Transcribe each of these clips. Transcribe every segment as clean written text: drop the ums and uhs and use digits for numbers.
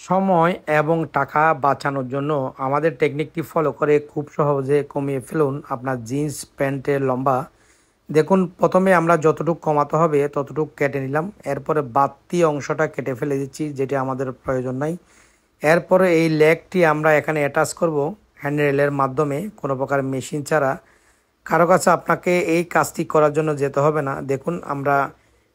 সময় এবং টাকা বাঁচানোর জন্য আমাদের টেকনিকটি ফলো করে খুব সহজে কমিয়ে ফেলুন আপনার জিন্স প্যান্টের লম্বা। দেখুন, প্রথমে আমরা যতটুকু কমাতে হবে ততটুকু কেটে নিলাম। এরপরে বাড়তি অংশটা কেটে ফেলে দিচ্ছি, যেটি আমাদের প্রয়োজন নাই। এরপরে এই লেগটি আমরা এখানে অ্যাটাচ করব হ্যান্ডরেলের মাধ্যমে, কোনো প্রকার মেশিন ছাড়া। কারো কাছে আপনাকে এই কাজটি করার জন্য যেতে হবে না। দেখুন, আমরা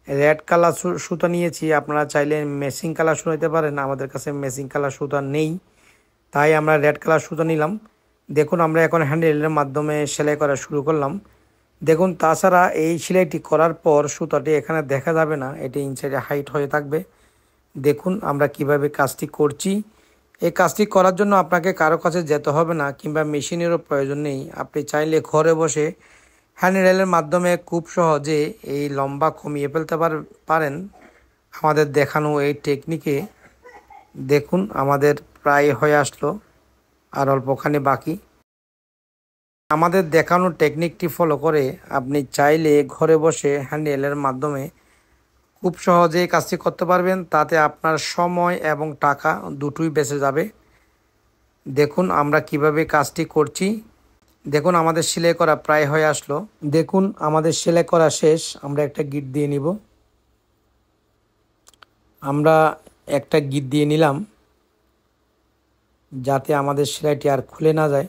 রেড কালার সুতো নিয়েছি, আপনারা চাইলে মেসিং কালার সুতো নিতে পারেন। আমাদের কাছে মেসিং কালার সুতো নেই, তাই আমরা রেড কালার সুতো নিলাম। দেখুন, আমরা এখন হ্যান্ডেলের মাধ্যমে সেলাই করা শুরু করলাম। দেখুন, তাছাড়া এই সেলাইটি করার পর সুতাটি এখানে দেখা যাবে না, এটি ইনসাইডে হাইট হয়ে থাকবে। দেখুন আমরা কিভাবে কাজটি করছি। এই কাজটি করার জন্য আপনাকে কারো কাছে যেতে হবে না, কিংবা মেশিনেরও প্রয়োজন নেই। আপনি চাইলে ঘরে বসে হ্যান্ডরেলের মাধ্যমে খুব সহজে এই লম্বা কমিয়ে ফেলতে পারেন আমাদের দেখানো এই টেকনিকে। দেখুন, আমাদের প্রায় হয়ে আসলো, আর অল্পখানি বাকি। আমাদের দেখানো টেকনিকটি ফলো করে আপনি চাইলে ঘরে বসে হ্যান্ডেলের মাধ্যমে খুব সহজেই কাজটি করতে পারবেন। তাতে আপনার সময় এবং টাকা দুটোই বেঁচে যাবে। দেখুন আমরা কিভাবে কাজটি করছি। দেখুন, আমাদের সেলাই করা প্রায় হয়ে আসলো। দেখুন, আমাদের সেলাই করা শেষ। আমরা একটা গিট দিয়ে নিব। আমরা একটা গিট দিয়ে নিলাম, যাতে আমাদের সেলাইটি আর খুলে না যায়।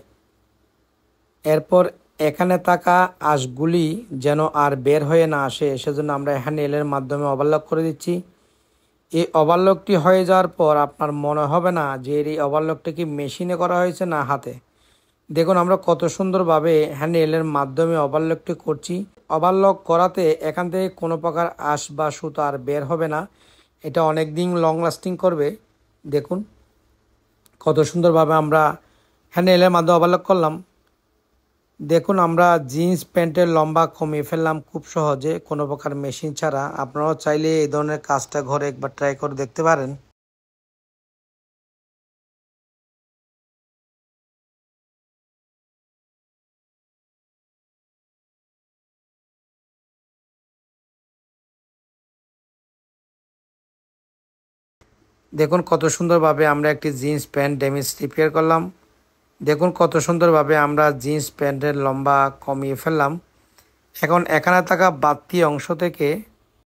এরপর এখানে থাকা আঁশগুলি যেন আর বের হয়ে না আসে, সেজন্য আমরা হ্যান্ডেলের মাধ্যমে ওভারলক করে দিচ্ছি। এই ওভারলকটি হয়ে যাওয়ার পর আপনার মনে হবে না যে এই ওভারলকটি কি মেশিনে করা হয়েছে না হাতে। দেখুন আমরা কত সুন্দরভাবে হ্যান্ডেলের মাধ্যমে ওভারলকটি করছি। ওভারলক করাতে এখান থেকে কোনো প্রকার আঁশ বা সুতো আর বের হবে না। এটা অনেক দিন লং লাস্টিং করবে। দেখুন কত সুন্দরভাবে আমরা হ্যান্ডেলের মাধ্যমে ওভারলক করলাম। দেখুন, আমরা জিন্স প্যান্টের লম্বা কমিয়ে ফেললাম খুব সহজে, কোনো প্রকার মেশিন ছাড়া। আপনারাও চাইলে এই ধরনের কাজটা ঘরে একবার ট্রাই করে দেখতে পারেন। দেখুন কত সুন্দরভাবে আমরা একটি জিন্স প্যান্ট ড্যামেজ রিপেয়ার করলাম। দেখুন কত সুন্দরভাবে আমরা জিন্স প্যান্টের লম্বা কমিয়ে ফেললাম। এখন এখানে থাকা বাড়তি অংশ থেকে